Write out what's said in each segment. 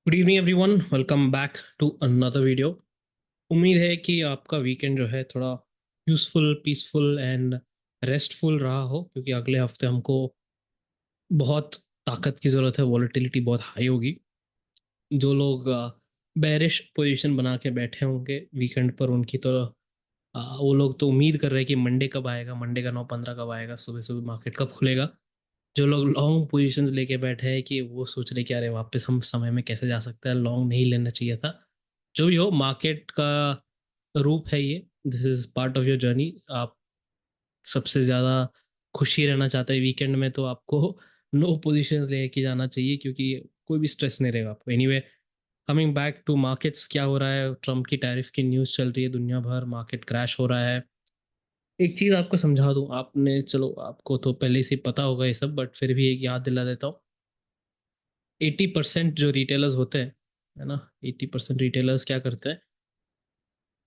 Good evening everyone, welcome back to another video. उम्मीद है कि आपका वीकेंड जो है थोड़ा यूज़फुल, पीसफुल एंड रेस्टफुल रहा हो, क्योंकि अगले हफ्ते हमको बहुत ताकत की ज़रूरत है। वॉलेटिलिटी बहुत हाई होगी। जो लोग बेरिश पोजीशन बना के बैठे होंगे वीकेंड पर, उनकी तो वो लोग तो उम्मीद कर रहे हैं कि मंडे कब आएगा, मंडे का 9:15 कब आएगा, सुबह सुबह मार्केट कब खुलेगा। जो लोग लॉन्ग पोजीशंस लेके बैठे हैं कि वो सोच रहे कि अरे वापस हम समय में कैसे जा सकते हैं, लॉन्ग नहीं लेना चाहिए था। जो भी हो, मार्केट का रूप है ये। This is part of your journey. आप सबसे ज़्यादा खुशी रहना चाहते हैं वीकेंड में, तो आपको नो पोजीशंस लेके जाना चाहिए, क्योंकि कोई भी स्ट्रेस नहीं रहेगा आपको। Anyway, coming back to markets, क्या हो रहा है? ट्रम्प की टैरिफ की न्यूज़ चल रही है दुनिया भर, मार्केट क्रैश हो रहा है। एक चीज़ आपको समझा दूं, आपने, चलो आपको तो पहले से ही पता होगा ये सब, बट फिर भी एक याद दिला देता हूँ। 80% जो रिटेलर्स होते हैं, है ना, 80% रिटेलर्स क्या करते हैं?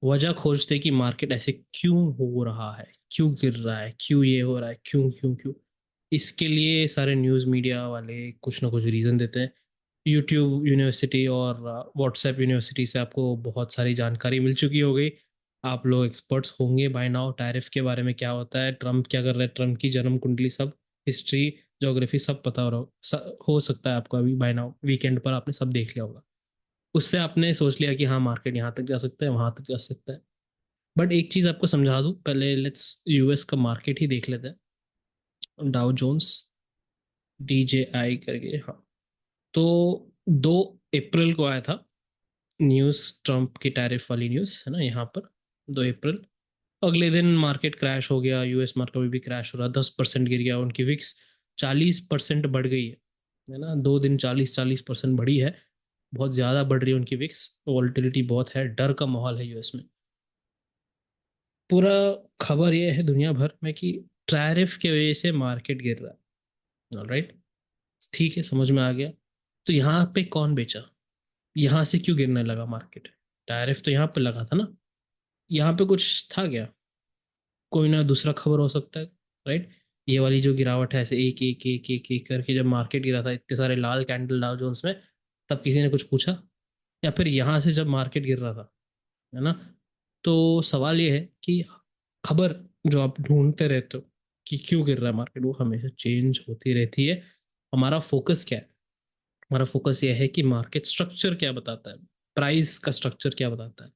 वजह खोजते हैं कि मार्केट ऐसे क्यों हो रहा है, क्यों गिर रहा है, क्यों ये हो रहा है, क्यों क्यों क्यों। इसके लिए सारे न्यूज़ मीडिया वाले कुछ ना कुछ रीज़न देते हैं। यूट्यूब यूनिवर्सिटी और व्हाट्सएप यूनिवर्सिटी से आपको बहुत सारी जानकारी मिल चुकी हो गई। आप लोग एक्सपर्ट्स होंगे बाय नाउ, टैरिफ के बारे में क्या होता है, ट्रम्प क्या कर रहा है, ट्रम्प की जन्म कुंडली सब, हिस्ट्री, ज्योग्राफी सब पता हो सकता है आपको। अभी बाय नाउ वीकेंड पर आपने सब देख लिया होगा। उससे आपने सोच लिया कि हाँ, मार्केट यहाँ तक जा सकता है, वहाँ तक जा सकता है। बट एक चीज़ आपको समझा दूँ पहले, लेट्स यूएस का मार्केट ही देख लेते हैं। डाउ जोन्स, DJI करके, हाँ। तो 2 अप्रैल को आया था न्यूज़, ट्रम्प की टैरिफ वाली न्यूज़, है ना, यहाँ पर 2 अप्रैल। अगले दिन मार्केट क्रैश हो गया, यूएस मार्केट भी क्रैश हो रहा, 10% गिर गया, उनकी विक्स 40% बढ़ गई है ना, 2 दिन 40-40% बढ़ी है। बहुत ज़्यादा बढ़ रही है उनकी विक्स। वॉलेटिलिटी बहुत है, डर का माहौल है यूएस में। पूरा खबर ये है दुनिया भर में कि टैरिफ की वजह से मार्केट गिर रहा है। ऑलराइट, ठीक है, समझ में आ गया। तो यहाँ पे कौन बेचा? यहाँ से क्यों गिरने लगा मार्केट? टैरिफ तो यहाँ पे लगा था ना, यहाँ पे कुछ था क्या? कोई ना दूसरा खबर हो सकता है, राइट। ये वाली जो गिरावट है, ऐसे एक एक एक एक एक करके जब मार्केट गिरा था, इतने सारे लाल कैंडल डाउ जोन्स में, तब किसी ने कुछ पूछा? या फिर यहाँ से जब मार्केट गिर रहा था, है ना। तो सवाल ये है कि खबर जो आप ढूंढते रहते हो कि क्यों गिर रहा है मार्केट, वो हमेशा चेंज होती रहती है। हमारा फोकस क्या है? हमारा फोकस ये है कि मार्केट स्ट्रक्चर क्या बताता है, प्राइस का स्ट्रक्चर क्या बताता है।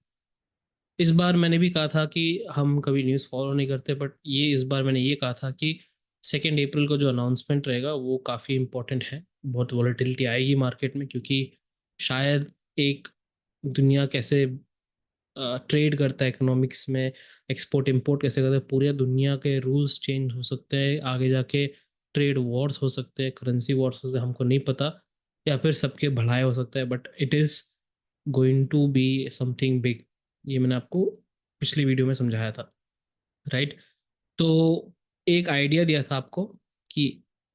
इस बार मैंने भी कहा था कि हम कभी न्यूज़ फॉलो नहीं करते, बट ये इस बार मैंने ये कहा था कि 2 अप्रैल को जो अनाउंसमेंट रहेगा वो काफ़ी इंपॉर्टेंट है। बहुत वॉलेटिलिटी आएगी मार्केट में, क्योंकि शायद एक दुनिया कैसे ट्रेड करता है इकोनॉमिक्स में, एक्सपोर्ट इंपोर्ट कैसे करता है, पूरी दुनिया के रूल्स चेंज हो सकते हैं आगे जाके। ट्रेड वॉर्स हो सकते हैं, करेंसी वॉर्स हो सकते हैं, हमको नहीं पता। या फिर सबके भलाई हो सकता है, but it is going to be something big. ये मैंने आपको पिछली वीडियो में समझाया था, राइट। तो एक आइडिया दिया था आपको कि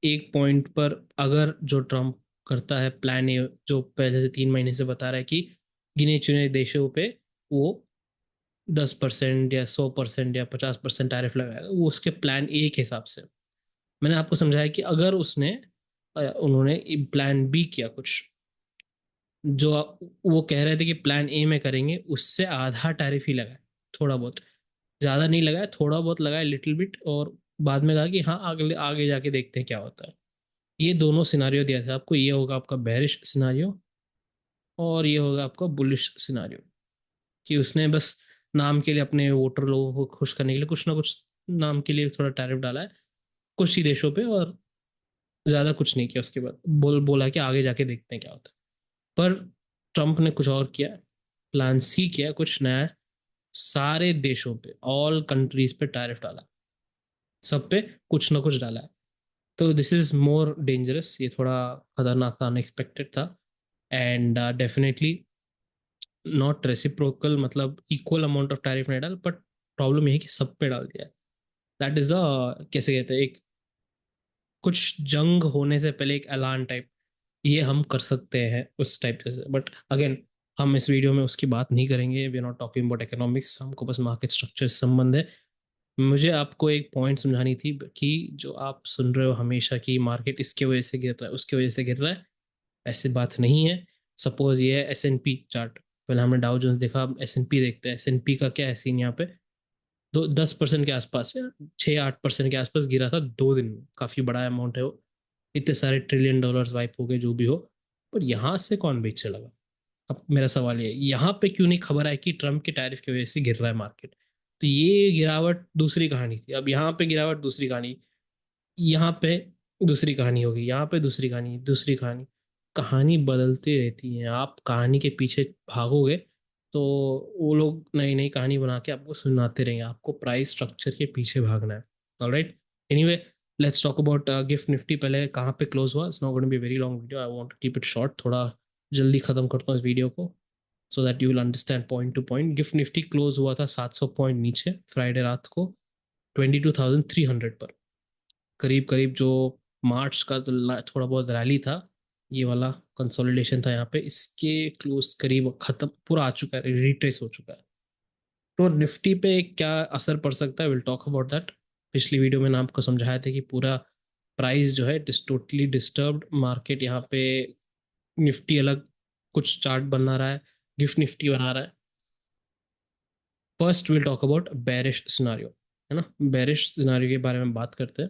एक पॉइंट पर अगर जो ट्रम्प करता है प्लान ए, जो पहले से 3 महीने से बता रहा है कि गिने चुने देशों पे वो 10% या 100% या 50% टैरिफ लगाएगा, वो उसके प्लान ए के हिसाब से। मैंने आपको समझाया कि अगर उन्होंने प्लान बी किया कुछ, जो वो कह रहे थे कि प्लान ए में करेंगे, उससे आधा टैरिफ ही लगाए, थोड़ा बहुत, ज़्यादा नहीं लगाया, थोड़ा बहुत लगाया, लिटिल बिट, और बाद में कहा कि हाँ, आगे आगे जाके देखते हैं क्या होता है। ये दोनों सिनारियो दिया था आपको। ये होगा आपका बेरिश सिनारियो, और ये होगा आपका बुलिश सिनारियो। कि उसने बस नाम के लिए, अपने वोटर लोगों को खुश करने के लिए, कुछ ना कुछ नाम के लिए थोड़ा टैरिफ डाला है कुछ ही देशों पे, और ज़्यादा कुछ नहीं किया। उसके बाद बोला कि आगे जाके देखते हैं क्या होता है। पर ट्रम्प ने कुछ और किया, प्लान सी किया, कुछ नया। सारे देशों पे, ऑल कंट्रीज पे टैरिफ डाला, सब पे कुछ ना कुछ डाला है। तो दिस इज मोर डेंजरस, ये थोड़ा खतरनाक था, अनएक्सपेक्टेड था। एंड डेफिनेटली नॉट रेसिप्रोकल, मतलब इक्वल अमाउंट ऑफ टैरिफ नहीं डाल, बट प्रॉब्लम ये है कि सब पे डाल दिया है। दैट इज द, कैसे कहते हैं, एक कुछ जंग होने से पहले एक ऐलान टाइप, ये हम कर सकते हैं उस टाइप से। बट अगेन, हम इस वीडियो में उसकी बात नहीं करेंगे। We are not talking about economics, हमको बस मार्केट स्ट्रक्चर से संबंध है। मुझे आपको एक पॉइंट समझानी थी कि जो आप सुन रहे हो हमेशा कि मार्केट इसके वजह से गिर रहा है, उसके वजह से गिर रहा है, ऐसी बात नहीं है। सपोज ये है S&P चार्ट, पहले हमने डाउ जोन्स देखा, अब S&P देखते हैं। S&P का क्या है सीन यहाँ पे, 10% के आसपास या 6-8% के आसपास गिरा था 2 दिन में, काफी बड़ा अमाउंट है वो, इतने सारे ट्रिलियन डॉलर्स वाइप हो गए जो भी हो। पर यहाँ से कौन बेचने लगा? अब मेरा सवाल ये है, यहाँ पे क्यों नहीं खबर आई कि ट्रम्प के टैरिफ की वजह से गिर रहा है मार्केट? तो ये गिरावट दूसरी कहानी थी, अब यहाँ पे गिरावट दूसरी कहानी, यहाँ पे दूसरी कहानी होगी, यहाँ पे दूसरी कहानी, दूसरी कहानी, कहानी बदलती रहती है। आप कहानी के पीछे भागोगे तो वो लोग नई नई कहानी बना के आपको सुनाते रहेंगे, आपको प्राइस स्ट्रक्चर के पीछे भागना है। Alright, anyway, let's talk about gift nifty. पहले कहाँ पे क्लोज हुआ, it's not going to be very long video, I want to keep it short, थोड़ा जल्दी खत्म करता हूँ इस वीडियो को, so that you will understand point to point. Gift nifty close हुआ था 700 पॉइंट नीचे फ्राइडे रात को, 22,300 पर। करीब करीब जो मार्च का तो थोड़ा बहुत रैली था, ये वाला कंसोलिडेशन था यहाँ पे, इसके क्लोज करीब खत्म पूरा आ चुका है, रिट्रेस हो चुका है। तो निफ्टी पे क्या असर पड़ सकता है, विल टॉक अबाउट दैट। पिछली वीडियो में मैंने आपको समझाया था कि पूरा प्राइस जो है टोटली डिस्टर्ब्ड मार्केट, यहाँ पे निफ्टी अलग कुछ चार्ट बना रहा है, गिफ्ट निफ्टी बना रहा है। First will talk about bearish scenario, है ना, बेरिश सिनारियो के बारे में बात करते हैं।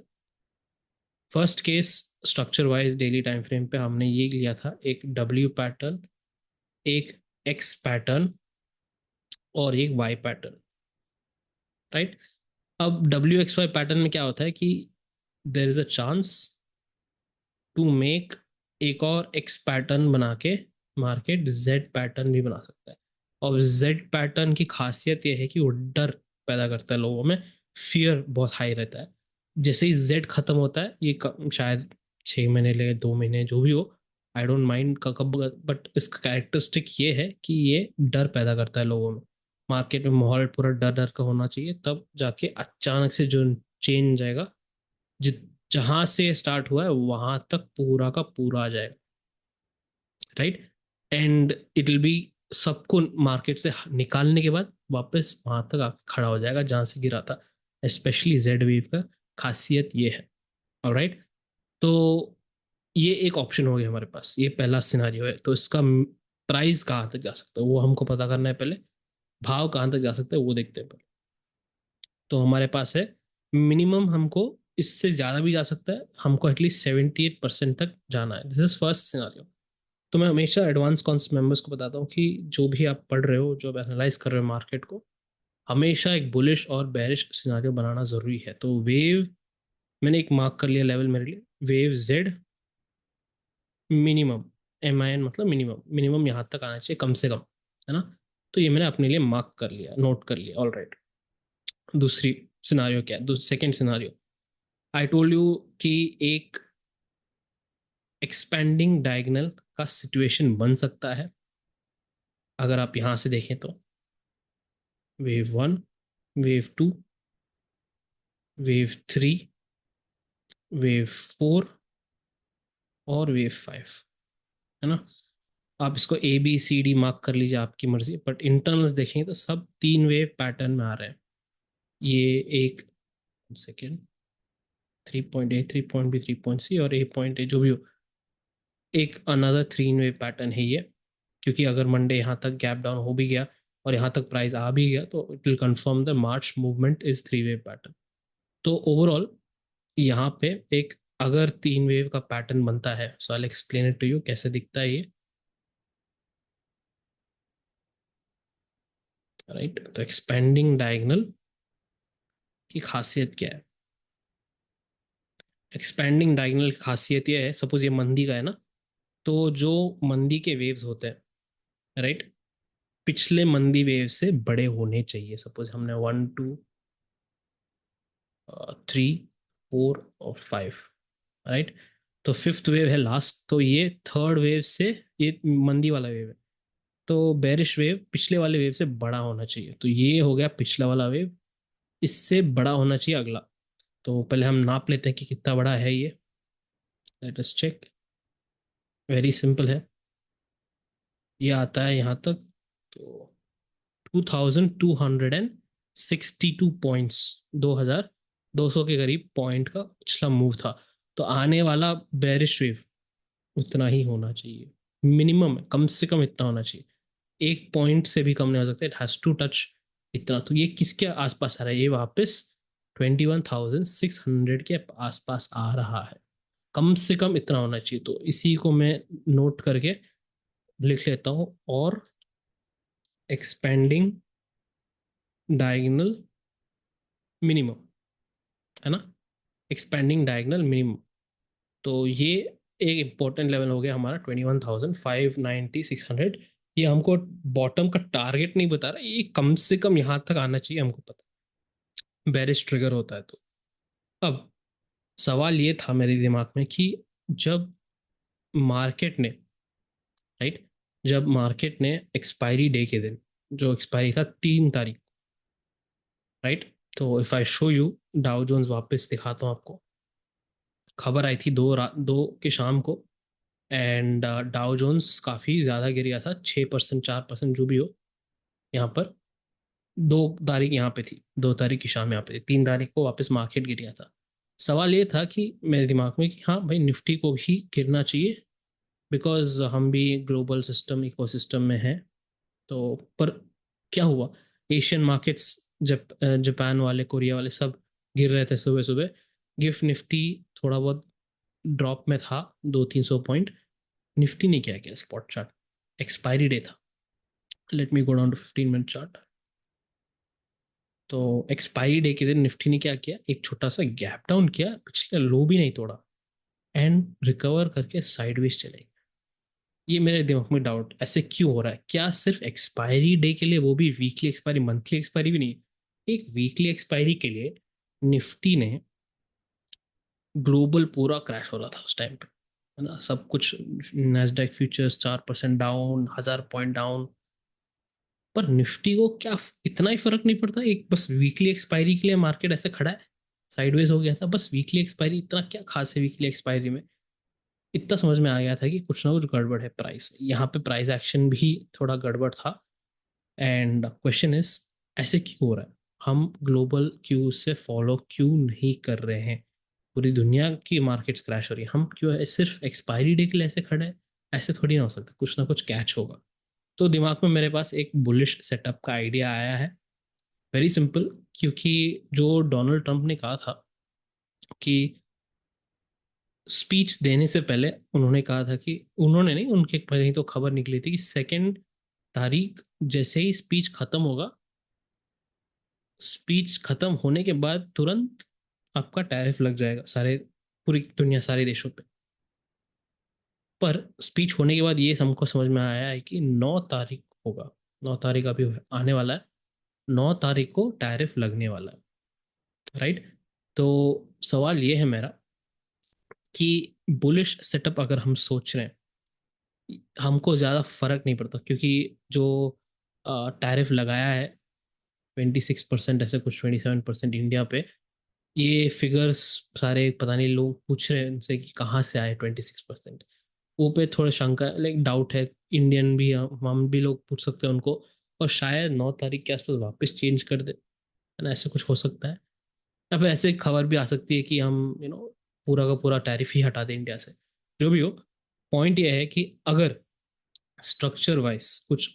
First case, structure wise daily time frame पे हमने ये लिया था, एक डब्ल्यू पैटर्न, एक एक्स पैटर्न और एक वाई पैटर्न, राइट। अब डब्ल्यू एक्स वाई पैटर्न में क्या होता है कि there is a chance to make एक और एक्स पैटर्न बना के मार्केट जेड पैटर्न भी बना सकता है। और जेड पैटर्न की खासियत यह है कि वो डर पैदा करता है लोगों में, फियर बहुत हाई रहता है। जैसे ही जेड खत्म होता है, ये शायद 6 महीने ले, 2 महीने, जो भी हो, आई डोंट माइंड का कब, बट इसका कैरेक्टरिस्टिक ये है कि ये डर पैदा करता है लोगों में। मार्केट में माहौल पूरा डर डर का होना चाहिए, तब जाके अचानक से जो चेंज आएगा, जहां से स्टार्ट हुआ है वहां तक पूरा का पूरा आ जाएगा, right. And it will B, सबको मार्केट से निकालने के बाद वापस वहां तक आके खड़ा हो जाएगा जहां से गिरा था। स्पेशली जेड वेव का खासियत ये है, ऑलराइट। तो ये एक ऑप्शन हो गया हमारे पास, ये पहला सिनारियो है। तो इसका प्राइस कहाँ तक जा सकता है वो हमको पता करना है पहले, भाव कहाँ तक जा सकता है वो देखते हैं पहले। तो हमारे पास है, मिनिमम हमको इससे ज़्यादा भी जा सकता है, हमको एटलीस्ट 78% तक जाना है, दिस इज फर्स्ट सिनारियो। तो मैं हमेशा एडवांस कॉन्सेप्ट मेंबर्स को बताता हूँ कि जो भी आप पढ़ रहे हो, जो आप एनालाइज कर रहे हो मार्केट को, हमेशा एक बुलिश और बेरिश सिनारियो बनाना ज़रूरी है। तो वेव मैंने एक मार्क कर लिया लेवल मेरे लिए, वेव जेड मिनिमम, MIN मतलब मिनिमम, मिनिमम यहाँ तक आना चाहिए कम से कम, है ना। तो ये मैंने अपने लिए मार्क कर लिया, नोट कर लिया, ऑल राइट। दूसरी सिनारियो क्या है, second scenario, I told you कि एक एक्सपेंडिंग डायगनल का सिचुएशन बन सकता है। अगर आप यहां से देखें तो wave one, wave two, wave three, wave four और वेव फाइव, है ना। आप इसको ABCD मार्क कर लीजिए, आपकी मर्जी, बट इंटरनल्स देखेंगे तो सब 3 वेव पैटर्न में आ रहे हैं। ये एक second, 3 point A, 3 point B, 3 point C और A पॉइंट A, जो भी हो, एक अनदर 3 वेव पैटर्न है ये। क्योंकि अगर मंडे यहाँ तक गैप डाउन हो भी गया और यहाँ तक प्राइस आ भी गया, तो it will confirm the March movement is 3 wave pattern. तो ओवरऑल यहाँ पे एक, अगर 3 वेव का पैटर्न बनता है, so I explain it to you कैसे दिखता है ये, राइट। तो एक्सपेंडिंग डायगोनल की खासियत क्या है? एक्सपेंडिंग डायगोनल की खासियत ये है, सपोज ये मंदी का है ना, तो जो मंदी के वेव्स होते हैं, राइट, पिछले मंदी वेव से बड़े होने चाहिए। सपोज हमने 1, 2, 3, 4 और 5, राइट। तो फिफ्थ वेव है लास्ट, तो ये थर्ड वेव से, ये मंदी वाला वेव है, तो बेरिश वेव पिछले वाले वेव से बड़ा होना चाहिए। तो ये हो गया पिछला वाला वेव, इससे बड़ा होना चाहिए अगला। तो पहले हम नाप लेते हैं कि कितना बड़ा है ये, let us check. Very simple है, ये आता है यहाँ तक, तो 2262 पॉइंट्स, 2200 के करीब पॉइंट का पिछला मूव था। तो आने वाला बेरिश वेव उतना ही होना चाहिए मिनिमम कम से कम इतना होना चाहिए, एक पॉइंट से भी कम नहीं हो सकता, इट हैज टू टच इतना। तो ये किसके आसपास आ रहा है, ये वापस 21,600 के आसपास आ रहा है, कम से कम इतना होना चाहिए। तो इसी को मैं नोट करके लिख लेता हूँ, और एक्सपेंडिंग डायगोनल मिनिमम, है ना, एक्सपेंडिंग डायगोनल मिनिमम। तो ये एक इंपॉर्टेंट लेवल हो गया हमारा 21,590 600। ये हमको बॉटम का टारगेट नहीं बता रहा, ये कम से कम यहाँ तक आना चाहिए, हमको पता बेरिश ट्रिगर होता है। तो अब सवाल ये था मेरे दिमाग में कि जब मार्केट ने, राइट, जब मार्केट ने एक्सपायरी डे के दिन, जो एक्सपायरी था 3 तारीख, राइट, तो if I show you Dow Jones, वापस दिखाता हूँ आपको। खबर आई थी 2 की शाम को, एंड डाउ जोन्स काफ़ी ज़्यादा गिर गया था, 6% 4% जो भी हो। यहाँ पर 2 तारीख यहाँ पे थी, 2 तारीख की शाम यहाँ पे थी, 3 तारीख को वापस मार्केट गिर गया था। सवाल ये था कि मेरे दिमाग में कि हाँ भाई, निफ्टी को भी गिरना चाहिए, बिकॉज हम भी ग्लोबल सिस्टम इकोसिस्टम में हैं। तो पर क्या हुआ, एशियन मार्केट्स, जापान वाले, कोरिया वाले सब गिर रहे थे सुबह सुबह। गिफ्ट निफ्टी थोड़ा बहुत ड्रॉप में था, 200-300 पॉइंट। निफ्टी ने क्या किया, स्पॉट चार्ट, एक्सपायरी डे था, let me go down to 15 minute chart. तो एक्सपायरी डे के दिन निफ्टी ने क्या किया, एक छोटा सा गैप डाउन किया, पिछले लो भी नहीं तोड़ा, एंड रिकवर करके साइडवेज चले गए। ये मेरे दिमाग में डाउट, ऐसे क्यों हो रहा है, क्या सिर्फ एक्सपायरी डे के लिए, वो भी वीकली एक्सपायरी, मंथली एक्सपायरी भी नहीं, एक वीकली एक्सपायरी के लिए निफ्टी ने, ग्लोबल पूरा क्रैश हो रहा था उस टाइम पे, है ना, सब कुछ, Nasdaq futures 4% down, 1000 point down, पर निफ्टी को क्या इतना ही फर्क नहीं पड़ता, एक बस वीकली एक्सपायरी के लिए मार्केट ऐसे खड़ा है, साइडवेज हो गया था, बस वीकली एक्सपायरी, इतना क्या खास है वीकली एक्सपायरी में। इतना समझ में आ गया था कि कुछ ना कुछ गड़बड़ है, प्राइस यहाँ पे, प्राइस एक्शन भी थोड़ा गड़बड़ था। एंड क्वेश्चन इज, ऐसे क्यों हो रहा है, हम ग्लोबल क्यू से फॉलो क्यों नहीं कर रहे हैं, पूरी दुनिया की मार्केट्स क्रैश हो रही है, हम क्यों है सिर्फ एक्सपायरी डे के लिए ऐसे खड़े हैं, ऐसे थोड़ी ना हो सकता, कुछ ना कुछ कैच होगा। तो दिमाग में मेरे पास एक बुलिश सेटअप का आइडिया आया है, वेरी सिंपल, क्योंकि जो डोनाल्ड ट्रंप ने कहा था कि स्पीच देने से पहले, उन्होंने कहा था कि, उन्होंने नहीं, उनके कहीं तो खबर निकली थी कि 2 तारीख जैसे ही स्पीच खत्म होगा, स्पीच खत्म होने के बाद तुरंत आपका टैरिफ लग जाएगा सारे, पूरी दुनिया, सारे देशों पे। पर स्पीच होने के बाद ये हमको समझ में आया है कि 9 तारीख होगा, 9 तारीख अभी आने वाला है, 9 तारीख को टैरिफ लगने वाला है, राइट। तो सवाल ये है मेरा कि बुलिश सेटअप अगर हम सोच रहे हैं, हमको ज़्यादा फर्क नहीं पड़ता, क्योंकि जो टैरिफ लगाया है 26%, ऐसे कुछ 27% इंडिया पे, ये फिगर्स सारे पता नहीं, लोग पूछ रहे हैं उनसे कि कहाँ से आए 26%, वो पे थोड़ा शंका, लाइक डाउट है, इंडियन भी, हम भी लोग पूछ सकते हैं उनको, और शायद 9 तारीख के आसपास वापस चेंज कर दे, है ना, ऐसे कुछ हो सकता है। या फिर ऐसे खबर भी आ सकती है कि हम पूरा का पूरा टैरिफ ही हटा दें इंडिया से, जो भी हो। पॉइंट ये है कि अगर स्ट्रक्चर वाइज कुछ,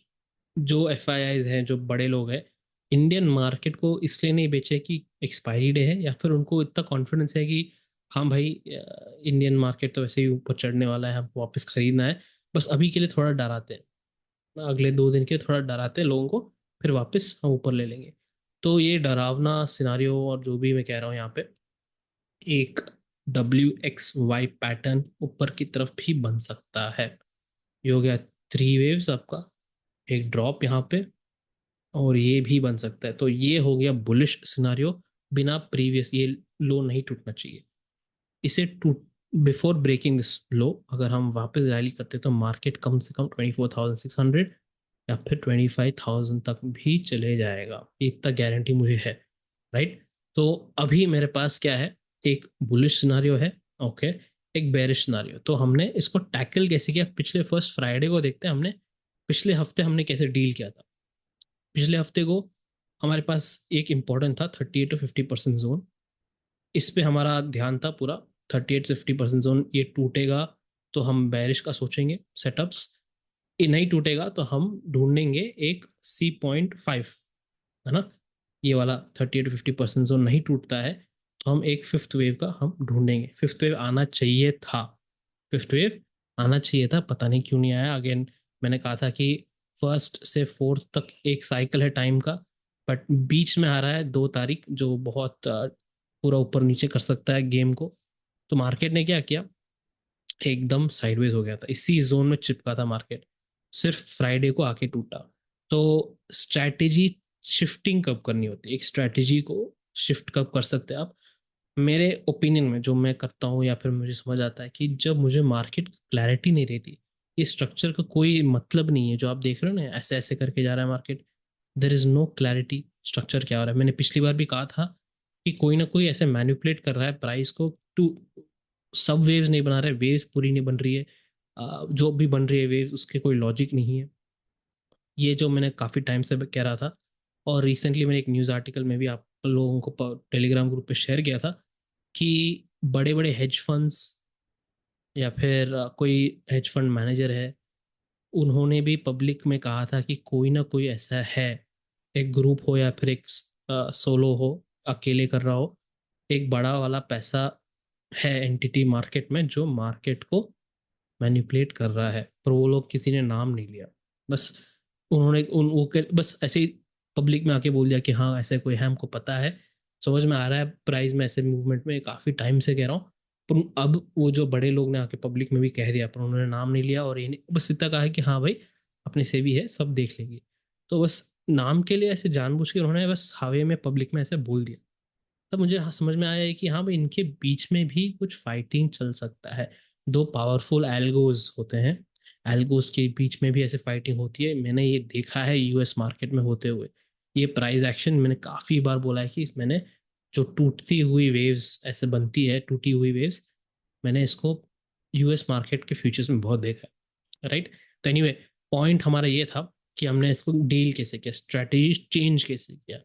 जो एफ आई आईज हैं, जो बड़े लोग हैं, इंडियन मार्केट को इसलिए नहीं बेचे कि एक्सपायरी डे है, या फिर उनको इतना कॉन्फिडेंस है कि हाँ भाई, इंडियन मार्केट तो वैसे ही ऊपर चढ़ने वाला है, हमको वापस खरीदना है, बस अभी के लिए थोड़ा डराते हैं, अगले 2 दिन के लिए थोड़ा डराते हैं लोगों को, फिर वापस हम ऊपर ले लेंगे। तो ये डरावना सिनारियो, और जो भी मैं कह रहा हूँ यहाँ पे, एक WXY पैटर्न ऊपर की तरफ भी बन सकता है। ये हो गया 3 वेव्स आपका, एक ड्रॉप यहाँ पे, और ये भी बन सकता है। तो ये हो गया बुलिश सिनारियो, बिना प्रीवियस, ये लो नहीं टूटना चाहिए, इसे टूट, बिफोर ब्रेकिंग दिस लो अगर हम वापस रैली करते तो मार्केट कम से कम 24,600 या फिर 25,000 तक भी चले जाएगा, इतना गारंटी मुझे है, राइट। तो अभी मेरे पास क्या है, एक बुलिश सिनारियो है, ओके, एक बेरिश सिनारियो। तो हमने इसको टैकल कैसे किया, पिछले फर्स्ट फ्राइडे को देखते हैं, हमने पिछले हफ्ते हमने कैसे डील किया था। पिछले हफ्ते को हमारे पास एक इम्पॉर्टेंट था 38 to 50% जोन, इस पे हमारा ध्यान था पूरा, 38 से 50% जोन ये टूटेगा तो हम बेरिश का सोचेंगे सेटअप्स, ये नहीं टूटेगा तो हम ढूंढेंगे एक C.5, है ना, ये वाला 30 to 50% जोन नहीं टूटता है तो हम एक फिफ्थ वेव का हम ढूंढेंगे। फिफ्थ वेव आना चाहिए था, फिफ्थ वेव आना चाहिए था, पता नहीं क्यों नहीं आया। अगेन मैंने कहा था कि फर्स्ट से फोर्थ तक एक साइकिल है टाइम का, बट बीच में आ रहा है 2 तारीख जो बहुत पूरा ऊपर नीचे कर सकता है गेम को। तो मार्केट ने क्या किया, एकदम साइडवेज हो गया था, इसी जोन में चिपका था मार्केट, सिर्फ फ्राइडे को आके टूटा। तो स्ट्रैटेजी शिफ्टिंग कब करनी होती है, एक स्ट्रैटेजी को शिफ्ट कब कर सकते हैं आप, मेरे ओपिनियन में जो मैं करता हूँ या फिर मुझे समझ आता है कि जब मुझे मार्केट क्लैरिटी नहीं रहती, ये स्ट्रक्चर का कोई मतलब नहीं है जो आप देख रहे हो ना, ऐसे ऐसे करके जा रहा है market, there is no clarity structure क्या हो रहा है। मैंने पिछली बार भी कहा था कि कोई ना कोई ऐसे मैनिपुलेट कर रहा है प्राइस को टू, सब वेव्स नहीं बना रहे, वेव्स पूरी नहीं बन रही है, जो भी बन रही है वेव्स उसके कोई लॉजिक नहीं है। ये जो मैंने काफ़ी टाइम से कह रहा था, और रिसेंटली मैंने एक न्यूज़ आर्टिकल में भी आप लोगों को टेलीग्राम ग्रुप पे शेयर किया था कि बड़े बड़े हेज फंड्स या फिर कोई हेज फंड मैनेजर है, उन्होंने भी पब्लिक में कहा था कि कोई ना कोई ऐसा है, एक ग्रुप हो या फिर एक सोलो हो, अकेले कर रहा हो, एक बड़ा वाला पैसा है एंटिटी मार्केट में जो मार्केट को मैनिपुलेट कर रहा है, पर वो लोग किसी ने नाम नहीं लिया। बस उन्होंने उन वो बस ऐसे ही पब्लिक में आके बोल दिया कि हाँ ऐसे कोई है, हमको पता है, समझ में आ रहा है प्राइस में ऐसे मूवमेंट में, काफ़ी टाइम से कह रहा हूँ। पर अब वो जो बड़े लोग ने आके पब्लिक में भी कह दिया, पर उन्होंने नाम नहीं लिया और ये बस इतना कहा है कि हाँ भाई अपने से भी है, सब देख लेंगे। तो बस नाम के लिए ऐसे जानबूझ के उन्होंने बस हवे में पब्लिक में ऐसे बोल दिया। तब मुझे समझ में आया है कि हाँ भाई इनके बीच में भी कुछ फाइटिंग चल सकता है, दो पावरफुल एल्गोज होते हैं, एल्गोज के बीच में भी ऐसे फाइटिंग होती है। मैंने ये देखा है यूएस मार्केट में होते हुए। ये प्राइस एक्शन मैंने काफ़ी बार बोला है कि मैंने जो टूटती हुई वेव्स ऐसे बनती है, टूटी हुई वेव्स, मैंने इसको यूएस मार्केट के फ्यूचर्स में बहुत देखा है, राइट। तो एनीवे पॉइंट हमारा ये था कि हमने इसको डील कैसे किया, स्ट्रेटेजी चेंज कैसे किया।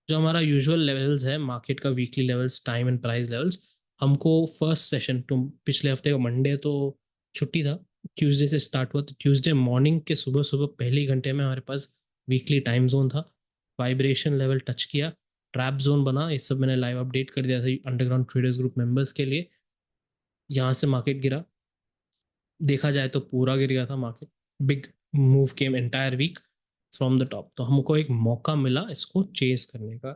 जो हमारा यूजुअल लेवल्स है मार्केट का, weekly levels, time and price levels, हमको फर्स्ट सेशन तुम पिछले हफ्ते का मंडे तो छुट्टी था, ट्यूसडे से स्टार्ट हुआ, तो ट्यूसडे मॉर्निंग के सुबह सुबह पहले ही घंटे में हमारे पास वीकली टाइम जोन था, वाइब्रेशन लेवल टच किया, ट्रैप जोन बना, ये सब मैंने लाइव अपडेट कर दिया था अंडरग्राउंड ट्रेडर्स ग्रुप मेंबर्स के लिए। यहाँ से मार्केट गिरा, देखा जाए तो पूरा गिर गया था market, big move came entire week from the top. तो हमको एक मौका मिला इसको चेज करने का।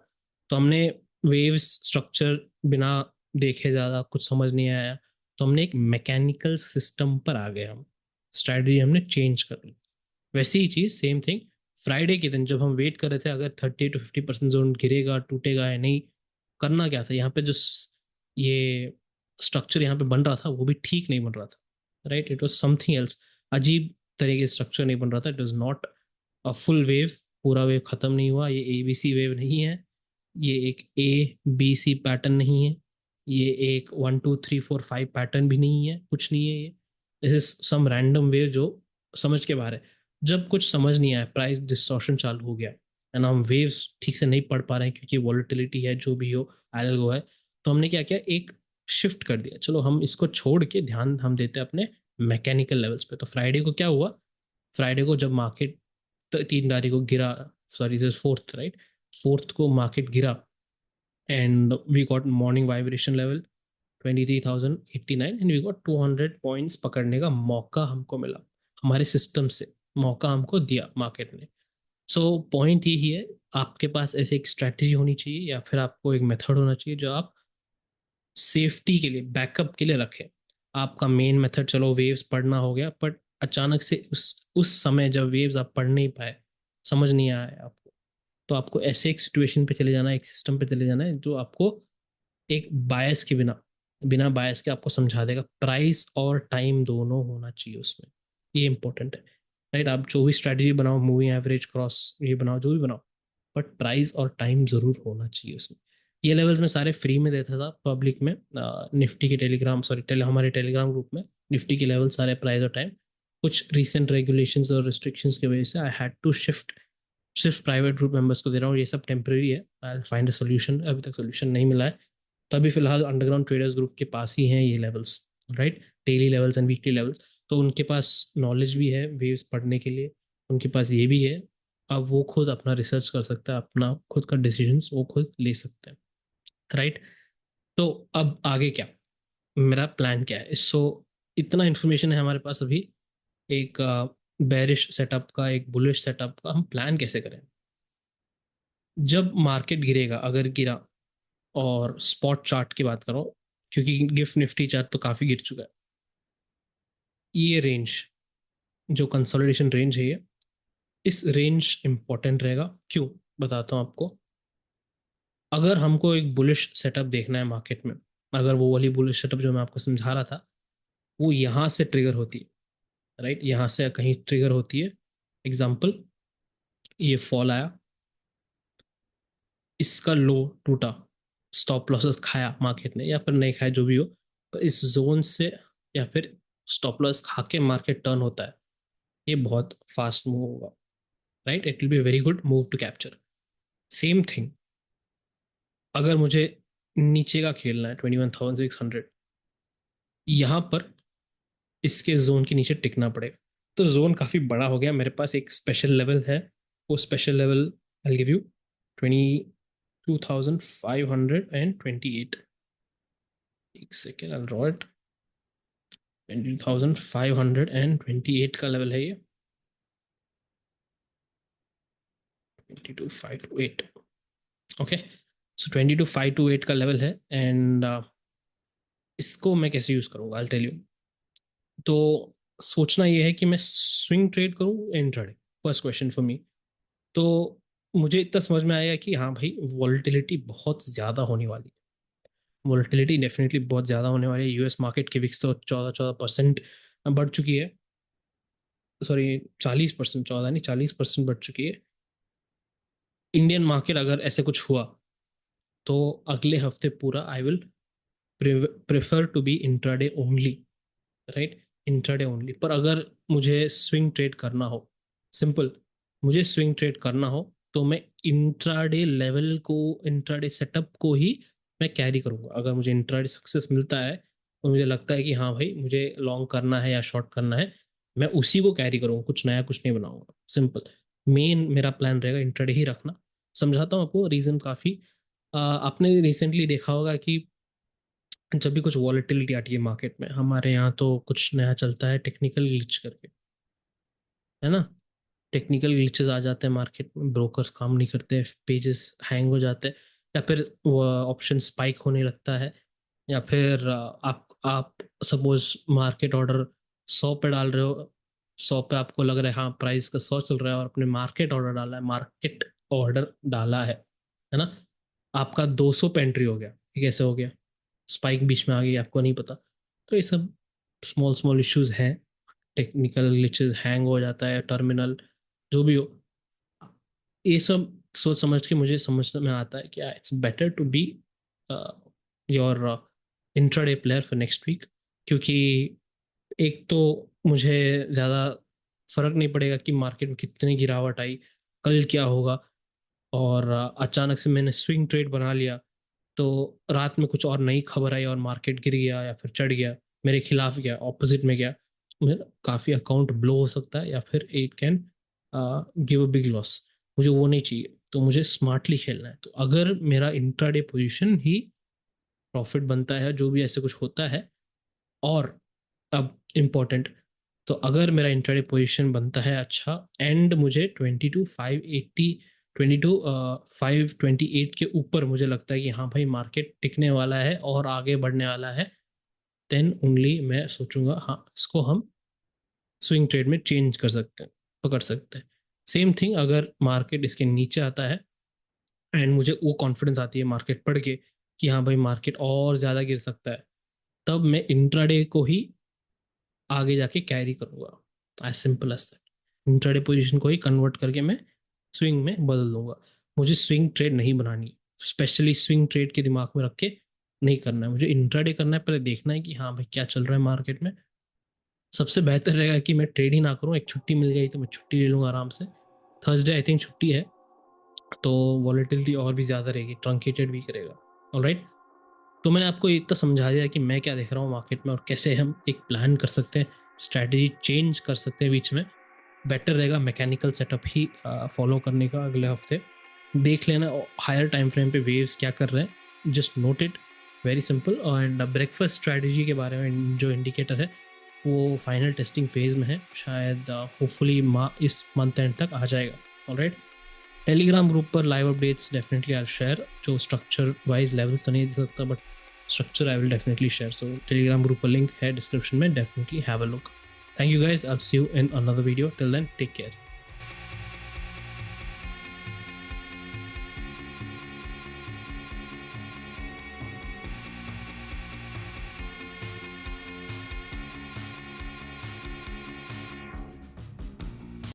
तो हमने वेव्स स्ट्रक्चर बिना देखे, ज़्यादा कुछ समझ नहीं आया, तो हमने एक मैकेनिकल सिस्टम पर आ गए, हम स्ट्रैटेजी हमने चेंज कर ली। वैसी ही चीज़ सेम थिंग फ्राइडे के दिन जब हम वेट कर रहे थे अगर 30 to 50% जोन गिरेगा टूटेगा या नहीं, करना क्या था यहाँ पे, जो ये स्ट्रक्चर यहाँ पे बन रहा था वो भी ठीक नहीं बन रहा था, right, it was something else, अजीब तरह के स्ट्रक्चर नहीं बन रहा था, it was not a full wave, पूरा वेव खत्म नहीं हुआ, ये ABC वेव नहीं है, ये एक ABC पैटर्न नहीं है, ये एक 1 2 3 4 5 पैटर्न भी नहीं है, कुछ नहीं है ये, this is some random wave जो समझ के बाहर है। जब कुछ समझ नहीं आया, प्राइस डिस्टॉर्शन चालू हो गया एंड हम वेव्स ठीक से नहीं पढ़ पा रहे हैं क्योंकि वॉलेटिलिटी है, जो भी हो, एल्गो है, तो हमने क्या किया, एक शिफ्ट कर दिया, चलो हम इसको छोड़ के ध्यान हम देते हैं अपने मैकेनिकल लेवल्स पे। तो फ्राइडे को क्या हुआ, फ्राइडे को जब मार्केट 3 तारीख को गिरा, sorry this fourth, right, fourth को मार्केट गिरा and we got morning vibration level 23,089 and we got 200 points पकड़ने का मौका हमको मिला, हमारे सिस्टम से मौका हमको दिया मार्केट ने। सो पॉइंट यही है, आपके पास ऐसे एक स्ट्रैटेजी होनी चाहिए या फिर आपको एक मेथड होना चाहिए जो आप सेफ्टी के लिए, बैकअप के लिए रखें। आपका मेन मेथड चलो वेव्स पढ़ना हो गया, बट अचानक से उस समय जब वेव्स आप पढ़ नहीं पाए, समझ नहीं आया आपको, तो आपको ऐसे एक सिचुएशन पे चले जाना है, एक सिस्टम पे चले जाना है जो आपको एक बायस के बिना, बिना बायस के आपको समझा देगा, प्राइस और टाइम दोनों होना चाहिए उसमें, ये इंपॉर्टेंट है, राइट। आप जो भी स्ट्रैटेजी बनाओ, मूविंग एवरेज, क्रॉस, ये बनाओ, जो भी बनाओ, बट प्राइस और टाइम जरूर होना चाहिए उसमें। ये लेवल्स मैं सारे फ्री में देता था पब्लिक में, निफ्टी के टेलीग्राम, सॉरी हमारे टेलीग्राम ग्रुप में निफ्टी के लेवल सारे, प्राइस और टाइम। कुछ रिसेंट रेगुलेशंस और रिस्ट्रिक्शंस की वजह से आई हैड टू शिफ्ट, सिर्फ प्राइवेट ग्रुप मेंबर्स को दे रहा हूँ, ये सब टेम्प्रेरी है, आई फाइंड अ सोल्यूशन, अभी तक सोल्यूशन नहीं मिला है। तो अभी फिलहाल अंडरग्राउंड ट्रेडर्स ग्रुप के पास ही हैं ये levels, right, daily levels and weekly levels. तो उनके पास नॉलेज भी है वेव्स पढ़ने के लिए, उनके पास ये भी है। अब वो खुद अपना रिसर्च कर सकता है, अपना खुद का डिसीजंस वो खुद ले सकते हैं, राइट। तो अब आगे क्या, मेरा प्लान क्या है, सो इतना इन्फॉर्मेशन है हमारे पास अभी। एक बेरिश सेटअप का, एक बुलिश सेटअप का हम प्लान कैसे करें। जब मार्केट गिरेगा, अगर गिरा, और स्पॉट चार्ट की बात करो, क्योंकि गिफ्ट निफ्टी चार्ट तो काफ़ी गिर चुका है, ये रेंज जो कंसोलिडेशन रेंज है ये, इस रेंज इंपॉर्टेंट रहेगा। क्यों, बताता हूँ आपको। अगर हमको एक बुलिश सेटअप देखना है मार्केट में, अगर वो वाली बुलिश सेटअप जो मैं आपको समझा रहा था, वो यहाँ से ट्रिगर होती है, राइट, यहाँ से कहीं ट्रिगर होती है। एग्जाम्पल, ये फॉल आया, इसका लो टूटा, स्टॉप लॉसेस खाया मार्केट ने या फिर नहीं खाया जो भी हो, तो इस जोन से या फिर स्टॉप लॉस खा के मार्केट टर्न होता है, ये बहुत फास्ट मूव होगा, right. It will be very good move to capture. Same thing, अगर मुझे नीचे का खेलना है 21,600, यहाँ पर इसके जोन के नीचे टिकना पड़ेगा। तो जोन काफ़ी बड़ा हो गया, मेरे पास एक स्पेशल लेवल है, वो special level I give you 22,528। एक सेकेंड, आई ड्रॉ इट। 22,528 का लेवल है ये, 22,528। ओके, सो 22,528 का लेवल है, एंड इसको मैं कैसे यूज़ करूँगा, आई टेल यू। तो सोचना ये है कि मैं स्विंग ट्रेड करूँ intraday, first question for me. तो मुझे इतना समझ में आया कि हाँ भाई, वॉलेटिलिटी बहुत ज़्यादा होने वाली है, वॉलेटिलिटी डेफिनेटली बहुत ज़्यादा होने वाली है। यूएस मार्केट की विक्स तो 14% बढ़ चुकी है, सॉरी 40%, 14 नहीं 40% बढ़ चुकी है। इंडियन मार्केट अगर ऐसे कुछ हुआ, तो अगले हफ्ते पूरा I will prefer to be intraday only, right, intraday only. पर अगर मुझे स्विंग ट्रेड करना हो, सिंपल, मुझे स्विंग ट्रेड करना हो, तो मैं इंट्राडे लेवल को, इंट्राडे सेटअप को ही मैं कैरी करूंगा। अगर मुझे इंट्राडे सक्सेस मिलता है, तो मुझे लगता है कि हाँ भाई मुझे लॉन्ग करना है या शॉर्ट करना है, मैं उसी को कैरी करूंगा, कुछ नया कुछ नहीं बनाऊंगा, सिंपल। मेन मेरा प्लान रहेगा इंट्राडे ही रखना। समझाता हूँ आपको रीज़न काफ़ी। आपने रिसेंटली देखा होगा कि जब भी कुछ वॉलेटिलिटी आती है मार्केट में, हमारे यहाँ तो कुछ नया चलता है टेक्निकल ग्लिच करके, है ना। टेक्निकल ग्लिचेस आ जाते हैं मार्केट में, ब्रोकर्स काम नहीं करते, पेजेस हैंग हो जाते हैं, या फिर वो ऑप्शन स्पाइक होने लगता है, या फिर आप सपोज मार्केट ऑर्डर 100 पे डाल रहे हो, 100 पे आपको लग रहा है हाँ प्राइस का 100 चल रहा है, और अपने मार्केट ऑर्डर डाला है, मार्केट ऑर्डर डाला है ना, आपका 200 पे एंट्री हो गया, ये कैसे हो गया, स्पाइक बीच में आ गई, आपको नहीं पता। तो ये सब स्मॉल स्मॉल इश्यूज हैं, टेक्निकल ग्लिचेस, हैंग हो जाता है टर्मिनल, जो भी हो, ये सब सोच समझ के मुझे समझ में आता है कि it's better to be your intraday player for next week. क्योंकि एक तो मुझे ज़्यादा फर्क नहीं पड़ेगा कि मार्केट में कितनी गिरावट आई, कल क्या होगा। और अचानक से मैंने स्विंग ट्रेड बना लिया, तो रात में कुछ और नई खबर आई और मार्केट गिर गया या फिर चढ़ गया, मेरे खिलाफ गया, ऑपोजिट में गया, मेरा काफ़ी अकाउंट ब्लो हो सकता है, या फिर it can give a big loss. मुझे वो नहीं चाहिए, तो मुझे स्मार्टली खेलना है। तो अगर मेरा इंट्राडे पोजीशन ही प्रॉफिट बनता है, जो भी ऐसे कुछ होता है, और अब इम्पोर्टेंट, तो अगर मेरा इंट्राडे पोजीशन बनता है अच्छा, एंड मुझे 22,580, 22,528 के ऊपर मुझे लगता है कि हाँ भाई मार्केट टिकने वाला है और आगे बढ़ने वाला है, देन ओनली मैं सोचूंगा हाँ इसको हम स्विंग ट्रेड में चेंज कर सकते हैं, पकड़ सकते हैं। सेम थिंग, अगर मार्केट इसके नीचे आता है, एंड मुझे वो कॉन्फिडेंस आती है मार्केट पढ़ के कि हाँ भाई मार्केट और ज़्यादा गिर सकता है, तब मैं इंट्राडे को ही आगे जाके कैरी करूंगा, as simple as that. Intraday position को ही कन्वर्ट करके मैं स्विंग में बदल दूंगा। मुझे स्विंग ट्रेड नहीं बनानी, स्पेशली स्विंग ट्रेड के दिमाग में रख के नहीं करना है, मुझे इंट्राडे करना है। पहले देखना है कि हाँ भाई क्या चल रहा है मार्केट में। सबसे बेहतर रहेगा कि मैं ट्रेड ही ना करूँ, एक छुट्टी मिल गई तो मैं छुट्टी ले लूँगा आराम से। थर्सडे आई थिंक छुट्टी है, तो वॉलेटिलिटी और भी ज़्यादा रहेगी, ट्रंकेटेड भी करेगा। ऑलराइट, तो मैंने आपको इतना समझा दिया कि मैं क्या देख रहा हूँ मार्केट में और कैसे हम एक प्लान कर सकते हैं स्ट्रैटेजी चेंज कर सकते हैं बीच में, बेटर रहेगा मैकेनिकल सेटअप ही फॉलो करने का अगले हफ्ते। देख लेना हायर टाइम फ्रेम पे वेव्स क्या कर रहे हैं, just note it, very simple. And breakfast strategy के बारे में जो इंडिकेटर है वो फाइनल टेस्टिंग फेज में है, शायद होपफुली इस मंथ एंड तक आ जाएगा। ऑलराइट, टेलीग्राम ग्रुप पर live updates definitely I share, जो स्ट्रक्चर वाइज लेवल्स तो नहीं दे सकता but structure I will definitely share. So telegram group का लिंक है डिस्क्रिप्शन में, definitely have a look. Thank you guys, I will see you in another video, till then take care.